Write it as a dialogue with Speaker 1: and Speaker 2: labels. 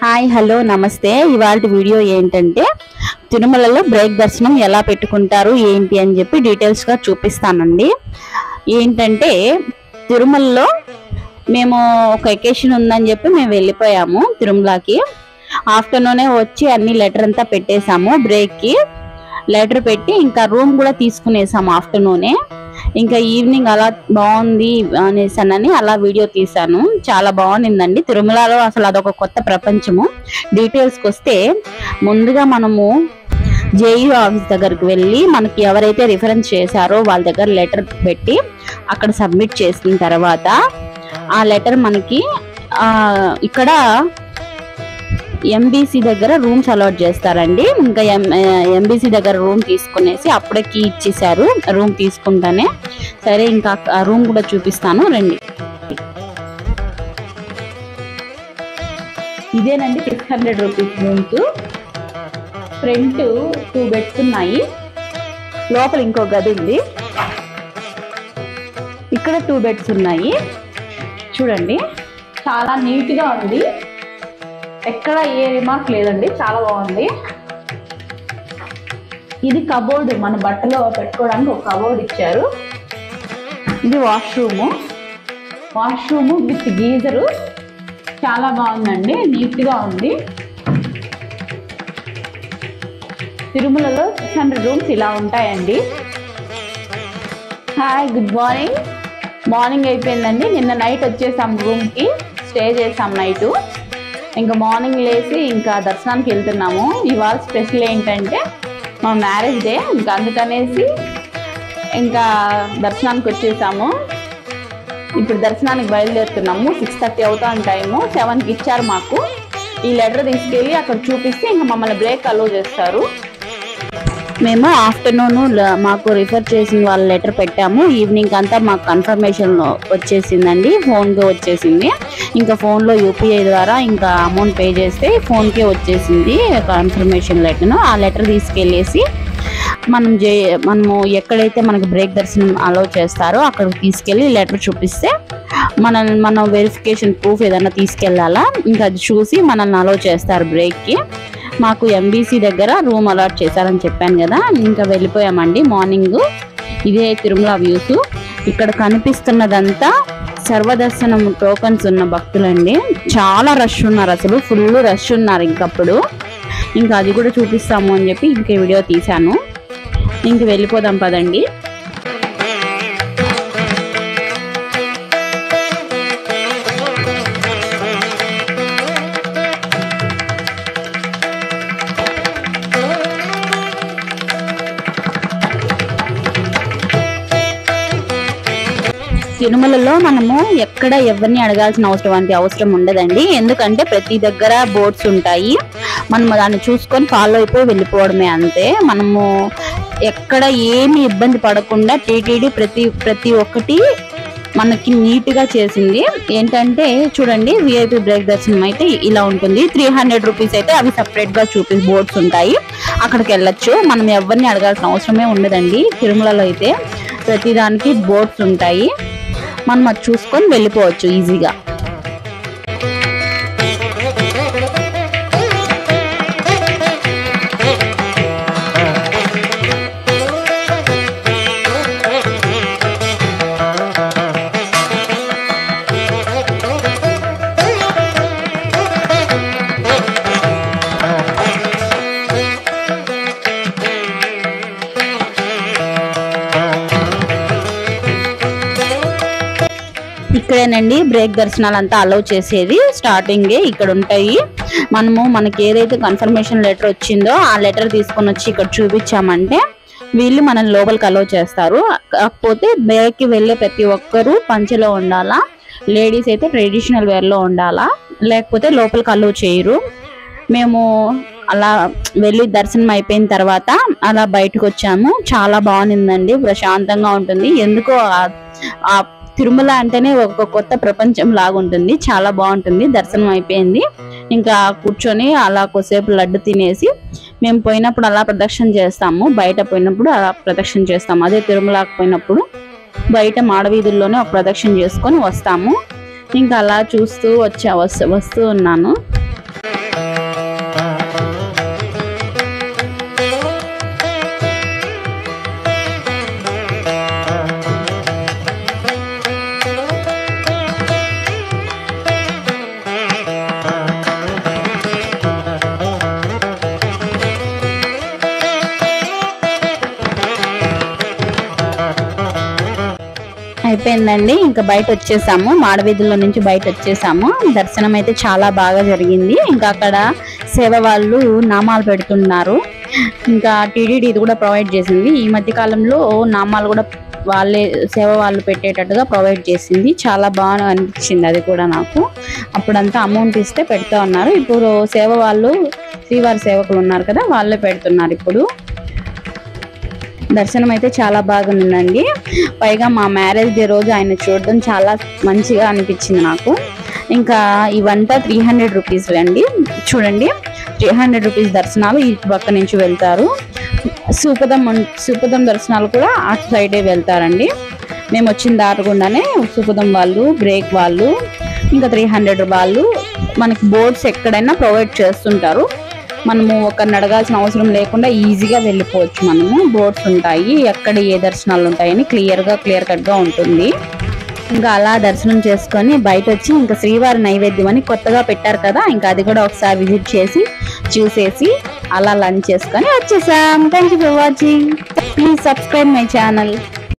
Speaker 1: Hi hello నమస్తే ఇవాల్టి video ఏంటంటే తిరుమలలో బ్రేక్ దర్శనం ఎలా పెట్టుకుంటారు ఏంటి అని చెప్పి డీటెయిల్స్ గా చూపిస్తానండి। ఏంటంటే తిరుమలలో మేము ఒక ఎకేషన్ ఉందని చెప్పి మేము వెళ్ళిపోయాము తిరుమలకి। ఆఫ్టర్నూన్ వచ్చి అన్ని లెటర్ అంతా పెట్టేసాము, బ్రేక్ కి లెటర్ పెట్టి ఇంకా రూమ్ కూడా తీసుకునేసాము ఆఫ్టర్నూనే। ఇంకా ఈవినింగ్ అలా బాగుంది అనేసానని అలా వీడియో తీసాను, చాలా బాగుండిందండి। తిరుమలలో అసలు అదొక కొత్త ప్రపంచము। డీటెయిల్స్కి వస్తే ముందుగా మనము జేఈఓ ఆఫీస్ దగ్గరికి వెళ్ళి మనకి ఎవరైతే రిఫరెన్స్ చేశారో వాళ్ళ దగ్గర లెటర్ పెట్టి అక్కడ సబ్మిట్ చేసిన తర్వాత ఆ లెటర్ మనకి ఇక్కడ ఎంబీసీ దగ్గర రూమ్స్ అలాట్ చేస్తారండి। ఇంకా ఎంబీసీ దగ్గర రూమ్ తీసుకునేసి అప్పుడే కీ ఇచ్చేసారు రూమ్ తీసుకుంటానే। సరే ఇంకా ఆ రూమ్ కూడా చూపిస్తాను రండి। ఇదేనండి 600 రూపీస్ రూమ్స్। ఫ్రంట్ 2 బెడ్స్ ఉన్నాయి, లోపల ఇంకో గది ఉంది, ఇక్కడ 2 బెడ్స్ ఉన్నాయి। చూడండి చాలా నీట్ గా ఉంది, ఎక్కడ ఏ రిమార్క్ లేదండి, చాలా బాగుంది। ఇది కబోర్డ్, మన బట్టలో పెట్టుకోవడానికి ఒక కబోర్డ్ ఇచ్చారు। ఇది వాష్రూమ్ విత్ గీజరు, చాలా బాగుందండి, నీట్ గా ఉంది। తిరుమలలో 600 రూమ్స్ ఇలా ఉంటాయండి। హాయ్ గుడ్ మార్నింగ్, మార్నింగ్ అయిపోయిందండి। నిన్న నైట్ వచ్చేసాం రూమ్ కి, స్టే చేసాం నైట్। ఇంకా మార్నింగ్ లేచి ఇంకా దర్శనానికి వెళ్తున్నాము। ఇవాళ స్పెషల్ ఏంటంటే మా మ్యారేజ్ డే, ఇంకా అందుకనేసి ఇంకా దర్శనానికి వచ్చేసాము। ఇప్పుడు దర్శనానికి బయలుదేరుతున్నాము। 6:30 అవుతాను టైము, 7కి ఇచ్చారు మాకు। ఈ లెటర్ తీసుకెళ్ళి అక్కడ చూపిస్తే ఇంకా మమ్మల్ని బ్రేక్ అలో చేస్తారు। మేము ఆఫ్టర్నూన్ మాకు రిఫర్ చేసిన వాళ్ళ లెటర్ పెట్టాము, ఈవినింగ్ అంతా మాకు కన్ఫర్మేషన్ వచ్చేసిందండి, ఫోన్కి వచ్చేసింది। ఇంకా ఫోన్లో యూపీఐ ద్వారా ఇంకా అమౌంట్ పే చేస్తే ఫోన్కే వచ్చేసింది కన్ఫర్మేషన్ లెటర్। ఆ లెటర్ తీసుకెళ్ళేసి మనము ఎక్కడైతే మనకు బ్రేక్ దర్శనం అలౌ చేస్తారో అక్కడికి తీసుకెళ్ళి లెటర్ చూపిస్తే మన వెరిఫికేషన్ ప్రూఫ్ ఏదైనా తీసుకెళ్ళాలా, ఇంకా అది చూసి మనల్ని అలౌ చేస్తారు బ్రేక్కి। మాకు ఎంబీసీ దగ్గర రూమ్ అలాట్ చేశారని చెప్పాను కదా, ఇంకా వెళ్ళిపోయామండి మార్నింగ్। ఇదే తిరుమల వ్యూస్, ఇక్కడ కనిపిస్తున్నదంతా సర్వదర్శనం టోకన్స్ ఉన్న భక్తులండి, చాలా రష్ ఉన్నారు, అసలు ఫుల్ రష్ ఉన్నారు ఇంకప్పుడు। ఇంకా అది కూడా చూపిస్తాము అని చెప్పి ఇంక వీడియో తీశాను। ఇంక వెళ్ళిపోదాం పదండి। తిరుమలలో మనము ఎక్కడ ఎవరిని అడగాల్సిన అవసరం ఉండదండి, ఎందుకంటే ప్రతి దగ్గర బోర్డ్స్ ఉంటాయి, మనము దాన్ని చూసుకొని ఫాలో అయిపోయి వెళ్ళిపోవడమే అంతే। మనము ఎక్కడ ఏమి ఇబ్బంది పడకుండా టీటీడీ ప్రతి ఒక్కటి మనకి నీట్ గా చేసింది। ఏంటంటే చూడండి, విఐపి బ్రేక్ దర్శనం అయితే ఇలా ఉంటుంది, 300 రూపీస్ అయితే అవి సపరేట్ గా బోర్డ్స్ ఉంటాయి, అక్కడికి వెళ్ళొచ్చు। మనం ఎవరిని అడగాల్సిన అవసరమే ఉండదండి తిరుమలలో అయితే, ప్రతిదానికి బోర్డ్స్ ఉంటాయి, మనం అది చూసుకొని వెళ్ళిపోవచ్చు ఈజీగా। ఇక్కడేనండి బ్రేక్ దర్శనాలు అంతా అలౌ చేసేది, స్టార్టింగే ఇక్కడ ఉంటాయి। మనకి ఏదైతే కన్ఫర్మేషన్ లెటర్ వచ్చిందో ఆ లెటర్ తీసుకొని వచ్చి ఇక్కడ చూపించామంటే వీళ్ళు మనల్ని లోపలికి అలౌ చేస్తారు। కాకపోతే బ్రేక్కి వెళ్ళే ప్రతి ఒక్కరూ పంచెలో ఉండాలా, లేడీస్ అయితే ట్రెడిషనల్ వేర్లో ఉండాలా, లేకపోతే లోపలికి అలౌ చేయరు। మేము అలా వెళ్ళి దర్శనం అయిపోయిన తర్వాత అలా బయటకు వచ్చాము, చాలా బాగుందండి, ప్రశాంతంగా ఉంటుంది। ఎందుకో ఆ తిరుమల అంటేనే ఒక కొత్త ప్రపంచం లాగా ఉంటుంది, చాలా బాగుంటుంది। దర్శనం అయిపోయింది, ఇంకా కూర్చొని అలా కొద్దిసేపు లడ్డు తినేసి మేము పోయినప్పుడు అలా ప్రదక్షిణ చేస్తాము, బయట పోయినప్పుడు అలా ప్రదక్షిణ చేస్తాము। అదే తిరుమలకి పోయినప్పుడు బయట మాడవీధుల్లోనే ఒక ప్రదక్షిణ చేసుకొని వస్తాము। ఇంకా అలా చూస్తూ వస్తూ ఉన్నాను। అయిపోయిందండి. ఇంకా బయట వచ్చేసాము, మాడవీధుల్లో నుంచి బయట వచ్చేసాము. దర్శనం అయితే చాలా బాగా జరిగింది. ఇంకా అక్కడ సేవ వాళ్ళు నామాలు పెడుతున్నారు. ఇంకా టీటీడీ ఇది కూడా ప్రొవైడ్ చేసింది. ఈ మధ్య కాలంలో నామాలు కూడా వాళ్ళే సేవ వాళ్ళు పెట్టేటట్టుగా ప్రొవైడ్ చేసింది. చాలా బాగా అనిపించింది అది కూడా నాకు. అప్పుడంతా అమౌంట్ ఇస్తే పెడతా ఉన్నారు. ఇప్పుడు సేవ వాళ్ళు శ్రీవారి సేవకులు ఉన్నారు కదా, వాళ్ళే పెడుతున్నారు. ఇప్పుడు దర్శనం అయితే చాలా బాగుందండి. పైగా మా మ్యారేజ్ డే రోజు ఆయన చూడడం చాలా మంచిగా అనిపించింది నాకు. ఇంకా ఇవంతా 300 రూపీస్ అండి. చూడండి, 300 రూపీస్ దర్శనాలు ఈ పక్క నుంచి వెళ్తారు. సూపదం దర్శనాలు కూడా అటు సైడే వెళ్తారండి. మేము వచ్చిన దాటకుండానే సూపదం వాళ్ళు, బ్రేక్ వాళ్ళు, ఇంకా 300 వాళ్ళు మనకి బోర్డ్స్ ఎక్కడైనా ప్రొవైడ్ చేస్తుంటారు. మనము ఒకరిని అడగాల్సిన అవసరం లేకుండా ఈజీగా వెళ్ళిపోవచ్చు. మనము బోర్డ్స్ ఉంటాయి, ఎక్కడ ఏ దర్శనాలు ఉంటాయని క్లియర్ కట్గా ఉంటుంది. ఇంకా అలా దర్శనం చేసుకొని బయట వచ్చి ఇంకా శ్రీవారి నైవేద్యం అని కొత్తగా పెట్టారు కదా, ఇంకా అది కూడా ఒకసారి విజిట్ చేసి చూసేసి అలా లంచ్ చేసుకొని వచ్చేసాం. Thank you for watching. Please subscribe my channel.